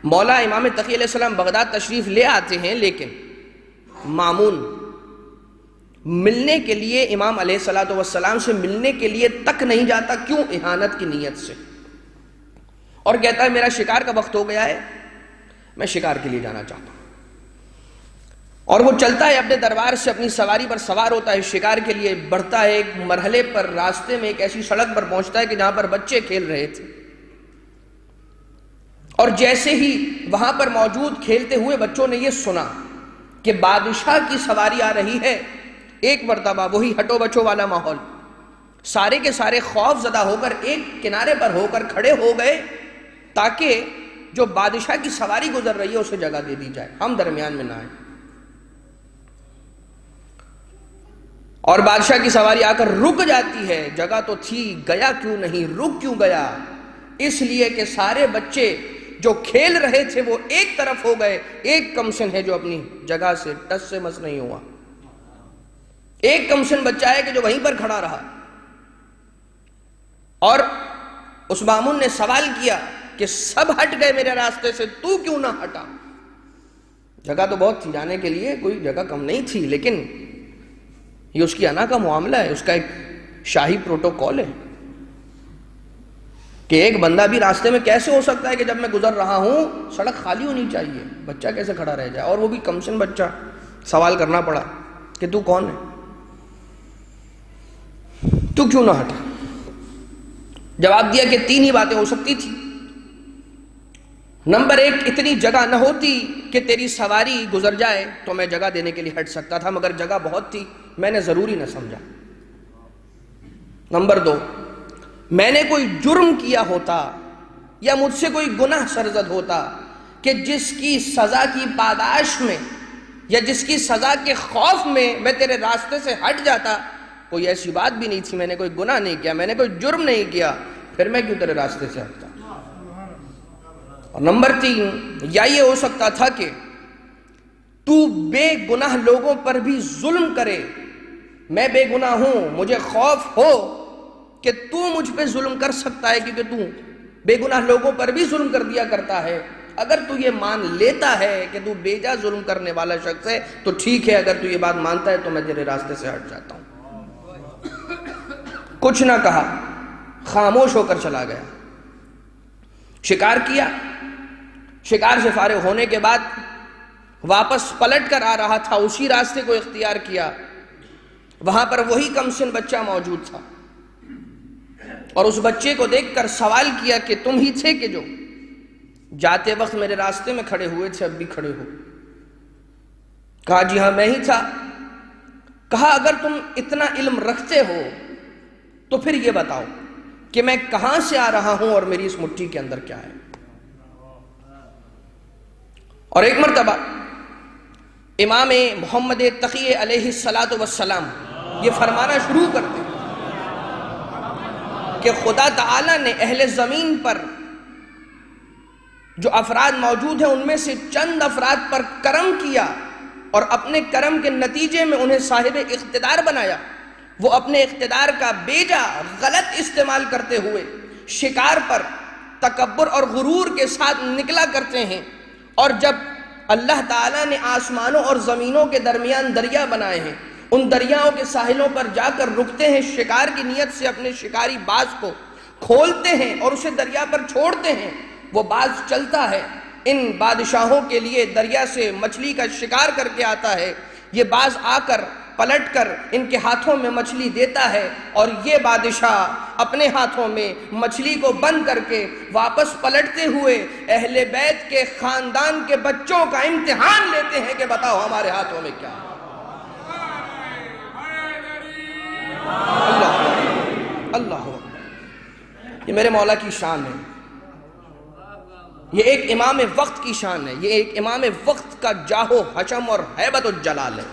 مولا امام تقی علیہ السلام بغداد تشریف لے آتے ہیں، لیکن مامون ملنے کے لیے امام علیہ السلام سے ملنے کے لیے تک نہیں جاتا۔ کیوں؟ اہانت کی نیت سے، اور کہتا ہے میرا شکار کا وقت ہو گیا ہے، میں شکار کے لیے جانا چاہتا ہوں۔ اور وہ چلتا ہے اپنے دربار سے، اپنی سواری پر سوار ہوتا ہے، شکار کے لیے بڑھتا ہے۔ ایک مرحلے پر راستے میں ایک ایسی سڑک پر پہنچتا ہے کہ جہاں پر بچے کھیل رہے تھے، اور جیسے ہی وہاں پر موجود کھیلتے ہوئے بچوں نے یہ سنا کہ بادشاہ کی سواری آ رہی ہے، ایک مرتبہ وہی ہٹو بچو والا ماحول، سارے کے سارے خوف زدہ ہو کر ایک کنارے پر ہو کر کھڑے ہو گئے تاکہ جو بادشاہ کی سواری گزر رہی ہے اسے جگہ دے دی جائے، ہم درمیان میں نہ آئیں۔ اور بادشاہ کی سواری آ کر رک جاتی ہے، جگہ تو تھی، گیا کیوں نہیں، رک کیوں گیا؟ اس لیے کہ سارے بچے جو کھیل رہے تھے وہ ایک طرف ہو گئے، ایک کمسن ہے جو اپنی جگہ سے ٹس سے مس نہیں ہوا، ایک کمسن بچہ ہے کہ جو وہیں پر کھڑا رہا۔ اور اس مامون نے سوال کیا کہ سب ہٹ گئے میرے راستے سے، تو کیوں نہ ہٹا؟ جگہ تو بہت تھی جانے کے لیے، کوئی جگہ کم نہیں تھی، لیکن یہ اس کی انا کا معاملہ ہے، اس کا ایک شاہی پروٹوکول ہے کہ ایک بندہ بھی راستے میں کیسے ہو سکتا ہے کہ جب میں گزر رہا ہوں سڑک خالی ہونی چاہیے، بچہ کیسے کھڑا رہ جائے؟ اور وہ بھی کمسن بچہ۔ سوال کرنا پڑا کہ تو کون ہے، تو کیوں نہ ہٹا؟ جواب دیا کہ تین ہی باتیں ہو سکتی تھی۔ نمبر ایک، اتنی جگہ نہ ہوتی کہ تیری سواری گزر جائے تو میں جگہ دینے کے لیے ہٹ سکتا تھا، مگر جگہ بہت تھی، میں نے ضروری نہ سمجھا۔ نمبر دو، میں نے کوئی جرم کیا ہوتا یا مجھ سے کوئی گناہ سرزد ہوتا کہ جس کی سزا کی پاداش میں یا جس کی سزا کے خوف میں تیرے راستے سے ہٹ جاتا، کوئی ایسی بات بھی نہیں تھی، میں نے کوئی گناہ نہیں کیا، میں نے کوئی جرم نہیں کیا، پھر میں کیوں تیرے راستے سے ہٹتا؟ اور نمبر تین، یا یہ ہو سکتا تھا کہ تو بے گناہ لوگوں پر بھی ظلم کرے، میں بے گناہ ہوں، مجھے خوف ہو کہ تو مجھ پہ ظلم کر سکتا ہے کیونکہ تو بے گناہ لوگوں پر بھی ظلم کر دیا کرتا ہے۔ اگر تو یہ مان لیتا ہے کہ تو بے جا ظلم کرنے والا شخص ہے تو ٹھیک ہے، اگر تو یہ بات مانتا ہے تو میں تیرے راستے سے ہٹ جاتا ہوں۔ کچھ نہ کہا، خاموش ہو کر چلا گیا۔ شکار کیا، شکار سے فارغ ہونے کے بعد واپس پلٹ کر آ رہا تھا، اسی راستے کو اختیار کیا، وہاں پر وہی کمسن بچہ موجود تھا، اور اس بچے کو دیکھ کر سوال کیا کہ تم ہی تھے کہ جو جاتے وقت میرے راستے میں کھڑے ہوئے تھے، اب بھی کھڑے ہو؟ کہا جی ہاں میں ہی تھا۔ کہا اگر تم اتنا علم رکھتے ہو تو پھر یہ بتاؤ کہ میں کہاں سے آ رہا ہوں اور میری اس مٹھی کے اندر کیا ہے؟ اور ایک مرتبہ امام محمد تقی علیہ السلام یہ فرمانا شروع کرتے کہ خدا تعالیٰ نے اہل زمین پر جو افراد موجود ہیں ان میں سے چند افراد پر کرم کیا، اور اپنے کرم کے نتیجے میں انہیں صاحب اقتدار بنایا۔ وہ اپنے اقتدار کا بیجا غلط استعمال کرتے ہوئے شکار پر تکبر اور غرور کے ساتھ نکلا کرتے ہیں، اور جب اللہ تعالیٰ نے آسمانوں اور زمینوں کے درمیان دریا بنائے ہیں، ان دریاؤں کے ساحلوں پر جا کر رکتے ہیں، شکار کی نیت سے اپنے شکاری باز کو کھولتے ہیں اور اسے دریا پر چھوڑتے ہیں، وہ باز چلتا ہے، ان بادشاہوں کے لیے دریا سے مچھلی کا شکار کر کے آتا ہے، یہ باز آ کر پلٹ کر ان کے ہاتھوں میں مچھلی دیتا ہے، اور یہ بادشاہ اپنے ہاتھوں میں مچھلی کو بند کر کے واپس پلٹتے ہوئے اہل بیت کے خاندان کے بچوں کا امتحان لیتے ہیں کہ بتاؤ ہمارے ہاتھوں میں کیا ہے۔ اللہ اللہ، یہ میرے مولا کی شان ہے، یہ ایک امام وقت کی شان ہے، یہ ایک امام وقت کا جاہ و حشم اور ہیبت و جلال ہے۔